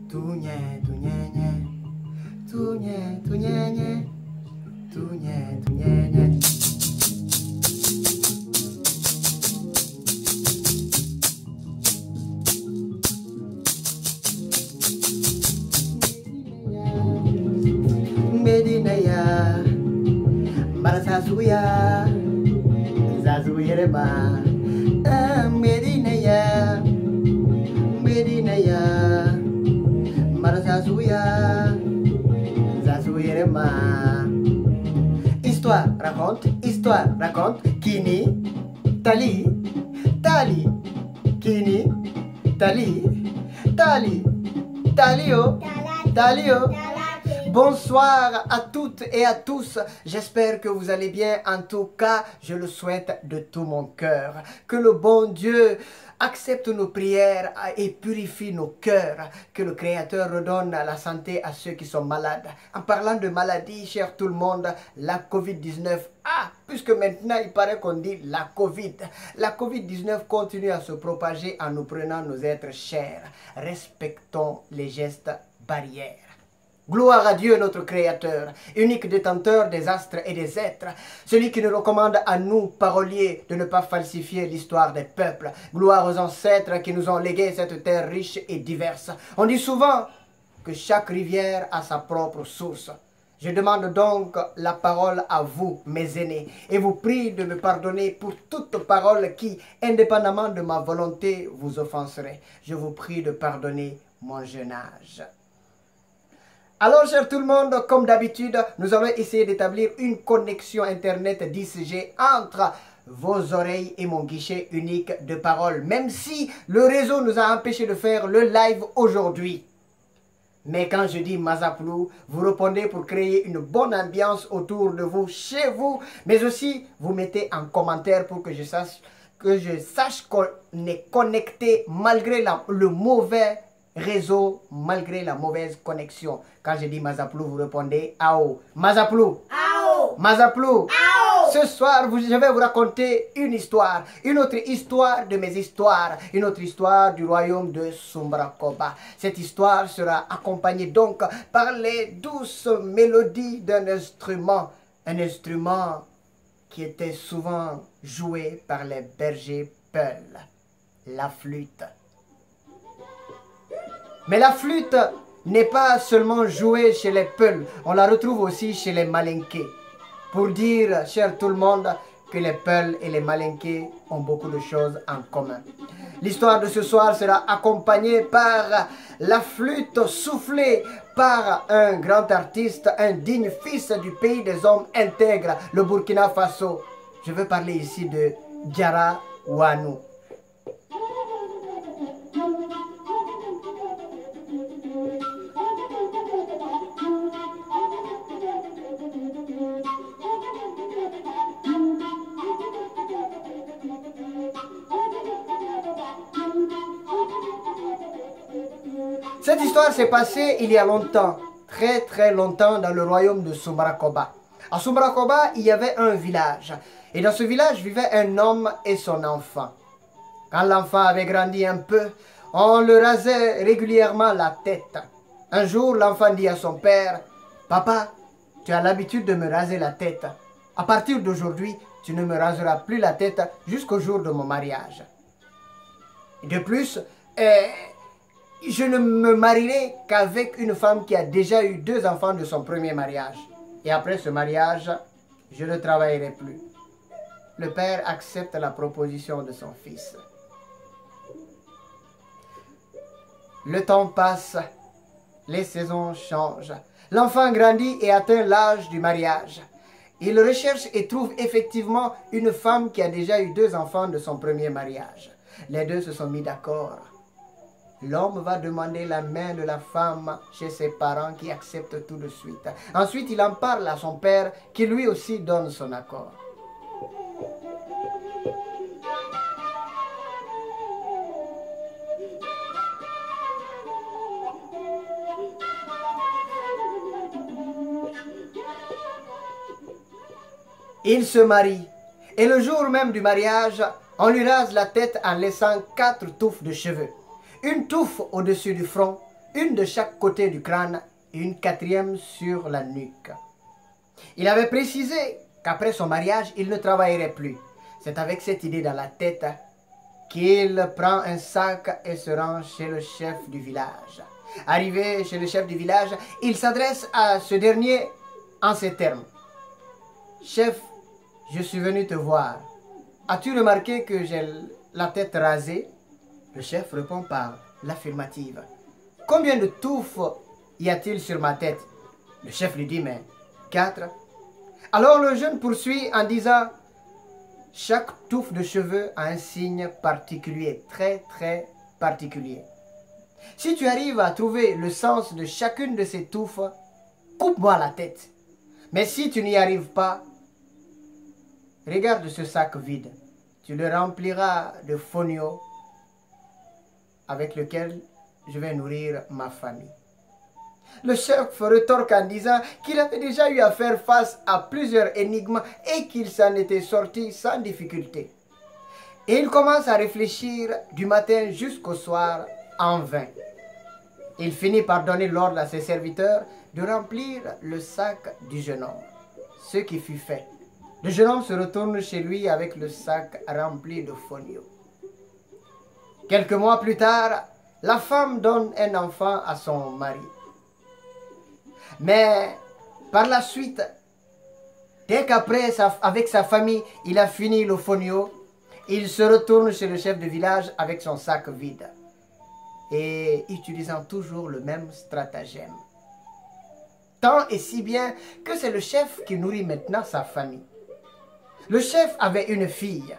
Tunye, tunyenye, tunye, tunyenye, tunye, tunyenye. Medineya, Barasasuya, Zazuyerema, Medineya, Medineya, Barasasuya, Zazuyerema. Histoire raconte, Kini, Tali, Tali, Kini, Tali, Tali, Talio, Talio. Bonsoir à toutes et à tous, j'espère que vous allez bien. En tout cas, je le souhaite de tout mon cœur. Que le bon Dieu accepte nos prières et purifie nos cœurs. Que le Créateur redonne la santé à ceux qui sont malades. En parlant de maladie, cher tout le monde, la Covid-19, puisque maintenant il paraît qu'on dit la Covid. La Covid-19 continue à se propager en nous prenant nos êtres chers. Respectons les gestes barrières. Gloire à Dieu notre Créateur, unique détenteur des astres et des êtres, celui qui nous recommande à nous, paroliers, de ne pas falsifier l'histoire des peuples. Gloire aux ancêtres qui nous ont légué cette terre riche et diverse. On dit souvent que chaque rivière a sa propre source. Je demande donc la parole à vous, mes aînés, et vous prie de me pardonner pour toute parole qui, indépendamment de ma volonté, vous offenserait. Je vous prie de pardonner mon jeune âge. Alors, cher tout le monde, comme d'habitude, nous allons essayer d'établir une connexion Internet 10G entre vos oreilles et mon guichet unique de parole, même si le réseau nous a empêché de faire le live aujourd'hui. Mais quand je dis Mazaplou, vous répondez pour créer une bonne ambiance autour de vous, chez vous, mais aussi vous mettez en commentaire pour que je sache qu'on est connecté malgré le mauvais réseau, malgré la mauvaise connexion. Quand je dis Mazaplou, vous répondez Ao. Mazaplou. Ao. Mazaplou. Ao. Ce soir, je vais vous raconter une histoire. Une autre histoire de mes histoires. Une autre histoire du royaume de Soumbrakoba. Cette histoire sera accompagnée donc par les douces mélodies d'un instrument. Un instrument qui était souvent joué par les bergers Peuls. La flûte. Mais la flûte n'est pas seulement jouée chez les Peuls, on la retrouve aussi chez les Malinké. Pour dire, cher tout le monde, que les Peuls et les Malinké ont beaucoup de choses en commun. L'histoire de ce soir sera accompagnée par la flûte soufflée par un grand artiste, un digne fils du pays des hommes intègres, le Burkina Faso. Je veux parler ici de Diarra Ouanou. Cette histoire s'est passée il y a longtemps, très longtemps dans le royaume de Soumbrakoba. À Soumbrakoba, il y avait un village. Et dans ce village vivait un homme et son enfant. Quand l'enfant avait grandi un peu, on le rasait régulièrement la tête. Un jour, l'enfant dit à son père, « Papa, tu as l'habitude de me raser la tête. À partir d'aujourd'hui, tu ne me raseras plus la tête jusqu'au jour de mon mariage. De plus, je ne me marierai qu'avec une femme qui a déjà eu 2 enfants de son premier mariage. Et après ce mariage, je ne travaillerai plus. » Le père accepte la proposition de son fils. Le temps passe, les saisons changent. L'enfant grandit et atteint l'âge du mariage. Il recherche et trouve effectivement une femme qui a déjà eu 2 enfants de son premier mariage. Les deux se sont mis d'accord. L'homme va demander la main de la femme chez ses parents qui acceptent tout de suite. Ensuite, il en parle à son père qui lui aussi donne son accord. Il se marie et le jour même du mariage, on lui rase la tête en laissant 4 touffes de cheveux. Une touffe au-dessus du front, une de chaque côté du crâne et une quatrième sur la nuque. Il avait précisé qu'après son mariage, il ne travaillerait plus. C'est avec cette idée dans la tête qu'il prend un sac et se rend chez le chef du village. Arrivé chez le chef du village, il s'adresse à ce dernier en ces termes. « Chef, je suis venu te voir. As-tu remarqué que j'ai la tête rasée ?» Le chef répond par l'affirmative. « Combien de touffes y a-t-il sur ma tête ?» Le chef lui dit, mais 4. Alors le jeune poursuit en disant, « Chaque touffe de cheveux a un signe particulier, très très particulier. Si tu arrives à trouver le sens de chacune de ces touffes, coupe-moi la tête. Mais si tu n'y arrives pas, regarde ce sac vide. Tu le rempliras de fonio avec lequel je vais nourrir ma famille. » Le chef retorque en disant qu'il avait déjà eu à faire face à plusieurs énigmes et qu'il s'en était sorti sans difficulté. Et il commence à réfléchir du matin jusqu'au soir en vain. Il finit par donner l'ordre à ses serviteurs de remplir le sac du jeune homme. Ce qui fut fait. Le jeune homme se retourne chez lui avec le sac rempli de fonio. Quelques mois plus tard, la femme donne un enfant à son mari. Mais par la suite, dès qu'après, avec sa famille, il a fini le fonio, il se retourne chez le chef de village avec son sac vide et utilisant toujours le même stratagème. Tant et si bien que c'est le chef qui nourrit maintenant sa famille. Le chef avait une fille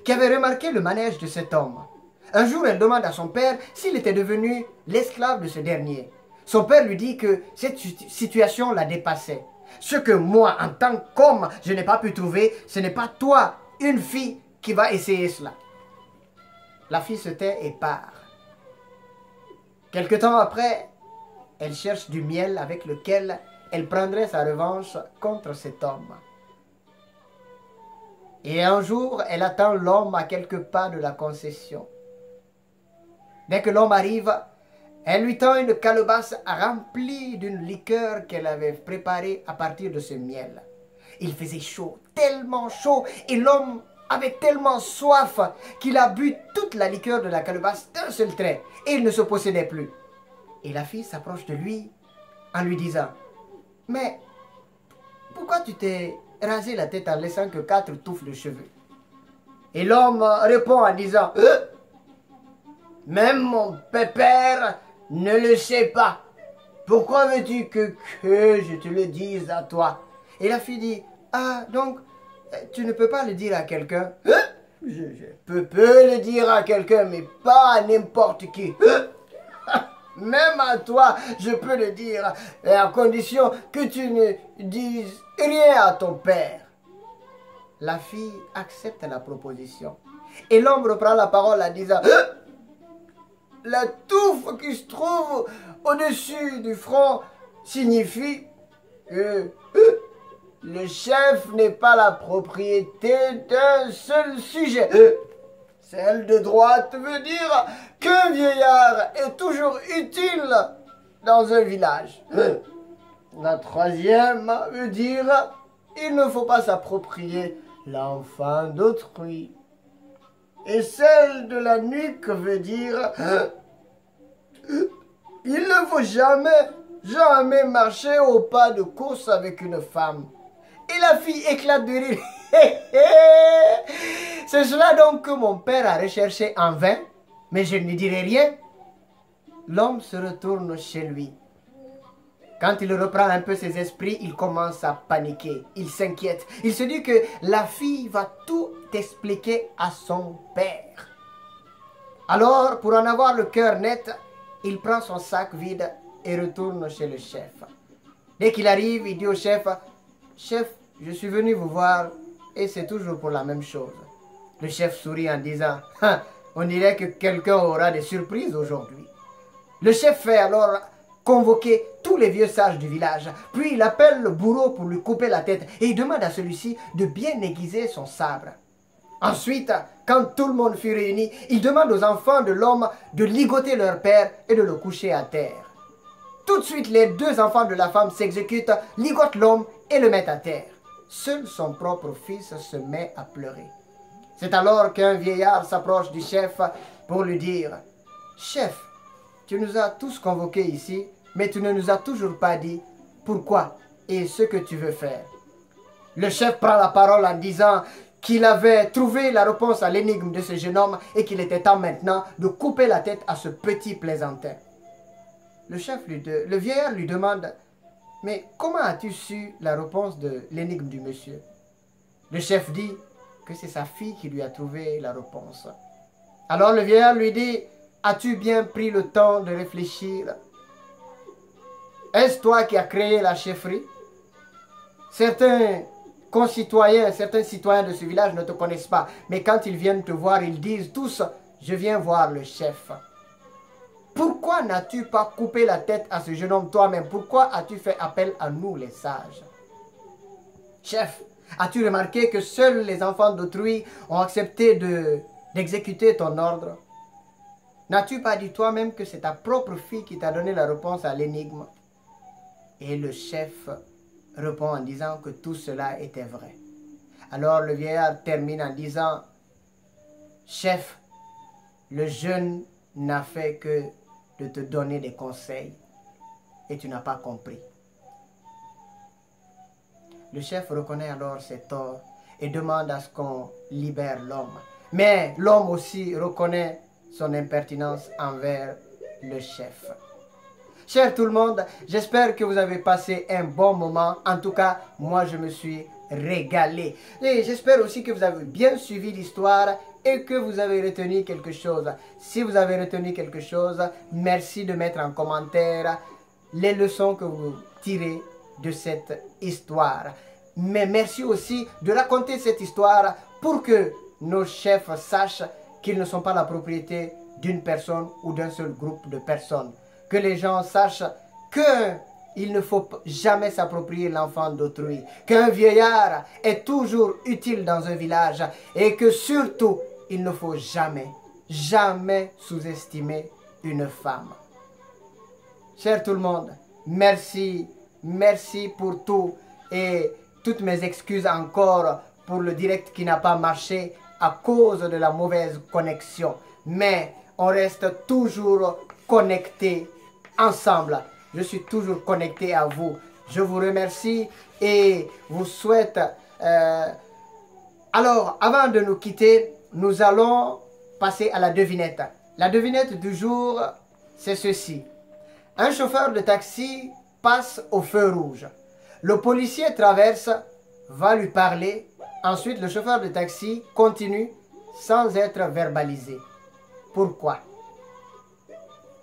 qui avait remarqué le manège de cet homme. Un jour, elle demande à son père s'il était devenu l'esclave de ce dernier. Son père lui dit que cette situation la dépassait. Ce que moi, en tant qu'homme, je n'ai pas pu trouver, ce n'est pas toi, une fille, qui va essayer cela. La fille se tait et part. Quelque temps après, elle cherche du miel avec lequel elle prendrait sa revanche contre cet homme. Et un jour, elle attend l'homme à quelques pas de la concession. Dès que l'homme arrive, elle lui tend une calebasse remplie d'une liqueur qu'elle avait préparée à partir de ce miel. Il faisait chaud, tellement chaud, et l'homme avait tellement soif qu'il a bu toute la liqueur de la calebasse d'un seul trait, et il ne se possédait plus. Et la fille s'approche de lui en lui disant, « Mais pourquoi tu t'es rasé la tête en laissant que 4 touffes de cheveux ?» Et l'homme répond en disant, « Même mon pépère ne le sais pas. Pourquoi veux-tu que je te le dise à toi? » Et la fille dit, « Ah, donc, tu ne peux pas le dire à quelqu'un? » Je peux le dire à quelqu'un, mais pas à n'importe qui. Même à toi, je peux le dire, à condition que tu ne dises rien à ton père. La fille accepte la proposition. Et l'homme reprend la parole en disant, la touffe qui se trouve au-dessus du front signifie que le chef n'est pas la propriété d'un seul sujet. Celle de droite veut dire qu'un vieillard est toujours utile dans un village. La troisième veut dire il ne faut pas s'approprier l'enfant d'autrui. Et celle de la nuque veut dire il ne faut jamais marcher au pas de course avec une femme. Et la fille éclate de rire. C'est cela donc que mon père a recherché en vain, mais je ne dirai rien. L'homme se retourne chez lui. Quand il reprend un peu ses esprits, il commence à paniquer. Il s'inquiète. Il se dit que la fille va tout expliquer à son père. Alors, pour en avoir le cœur net, il prend son sac vide et retourne chez le chef. Dès qu'il arrive, il dit au chef, « Chef, je suis venu vous voir et c'est toujours pour la même chose. » Le chef sourit en disant, « On dirait que quelqu'un aura des surprises aujourd'hui. » Le chef fait alors convoquer tous les vieux sages du village. Puis il appelle le bourreau pour lui couper la tête et il demande à celui-ci de bien aiguiser son sabre. Ensuite, quand tout le monde fut réuni, il demande aux enfants de l'homme de ligoter leur père et de le coucher à terre. Tout de suite, les deux enfants de la femme s'exécutent, ligotent l'homme et le mettent à terre. Seul son propre fils se met à pleurer. C'est alors qu'un vieillard s'approche du chef pour lui dire « Chef, tu nous as tous convoqués ici, mais tu ne nous as toujours pas dit pourquoi et ce que tu veux faire. » Le chef prend la parole en disant qu'il avait trouvé la réponse à l'énigme de ce jeune homme et qu'il était temps maintenant de couper la tête à ce petit plaisantin. Le vieillard lui demande « Mais comment as-tu su la réponse de l'énigme du monsieur ?» Le chef dit que c'est sa fille qui lui a trouvé la réponse. Alors le vieillard lui dit « As-tu bien pris le temps de réfléchir? Est-ce toi qui as créé la chefferie? Certains concitoyens, certains citoyens de ce village ne te connaissent pas, mais quand ils viennent te voir, ils disent tous « Je viens voir le chef ». Pourquoi n'as-tu pas coupé la tête à ce jeune homme toi-même? Pourquoi as-tu fait appel à nous les sages? Chef, as-tu remarqué que seuls les enfants d'autrui ont accepté d'exécuter ton ordre? N'as-tu pas dit toi-même que c'est ta propre fille qui t'a donné la réponse à l'énigme? Et le chef répond en disant que tout cela était vrai. Alors le vieillard termine en disant « Chef, le jeune n'a fait que de te donner des conseils et tu n'as pas compris. » Le chef reconnaît alors ses torts et demande à ce qu'on libère l'homme. Mais l'homme aussi reconnaît son impertinence envers le chef. Cher tout le monde, j'espère que vous avez passé un bon moment. En tout cas, moi je me suis régalé. Et j'espère aussi que vous avez bien suivi l'histoire et que vous avez retenu quelque chose. Si vous avez retenu quelque chose, merci de mettre en commentaire les leçons que vous tirez de cette histoire. Mais merci aussi de raconter cette histoire pour que nos chefs sachent qu'ils ne sont pas la propriété d'une personne ou d'un seul groupe de personnes. Que les gens sachent qu'il ne faut jamais s'approprier l'enfant d'autrui, qu'un vieillard est toujours utile dans un village et que surtout, il ne faut jamais, jamais sous-estimer une femme. Cher tout le monde, merci, merci pour tout et toutes mes excuses encore pour le direct qui n'a pas marché à cause de la mauvaise connexion. Mais on reste toujours connectés ensemble. Je suis toujours connecté à vous. Je vous remercie et vous souhaite... Alors, avant de nous quitter, nous allons passer à la devinette. La devinette du jour, c'est ceci. Un chauffeur de taxi passe au feu rouge. Le policier traverse, va lui parler. Ensuite, le chauffeur de taxi continue sans être verbalisé. Pourquoi?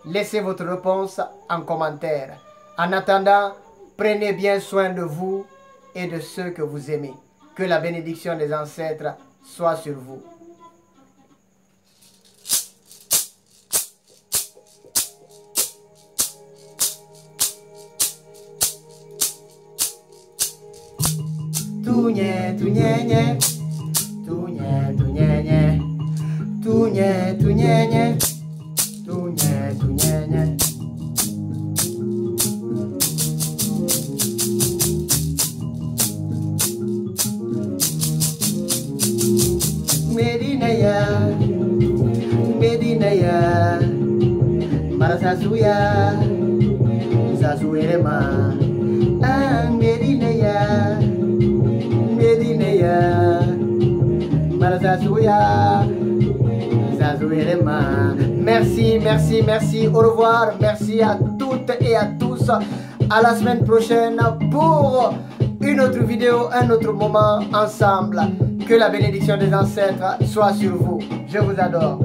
Laissez votre réponse en commentaire. En attendant, prenez bien soin de vous et de ceux que vous aimez. Que la bénédiction des ancêtres soit sur vous. Tuñe, tuñeñe, tuñe, tuñeñe, tuñe, tuñeñe, tuñe, tuñeñe. Medinaya, Medinaya, Marasasuya, Sasuerema, Medinaya, Medinaya, Marasasuya, Sasuerema. Merci, merci, merci. Au revoir. Merci à toutes et à tous. À la semaine prochaine pour une autre vidéo, un autre moment ensemble. Que la bénédiction des ancêtres soit sur vous. Je vous adore.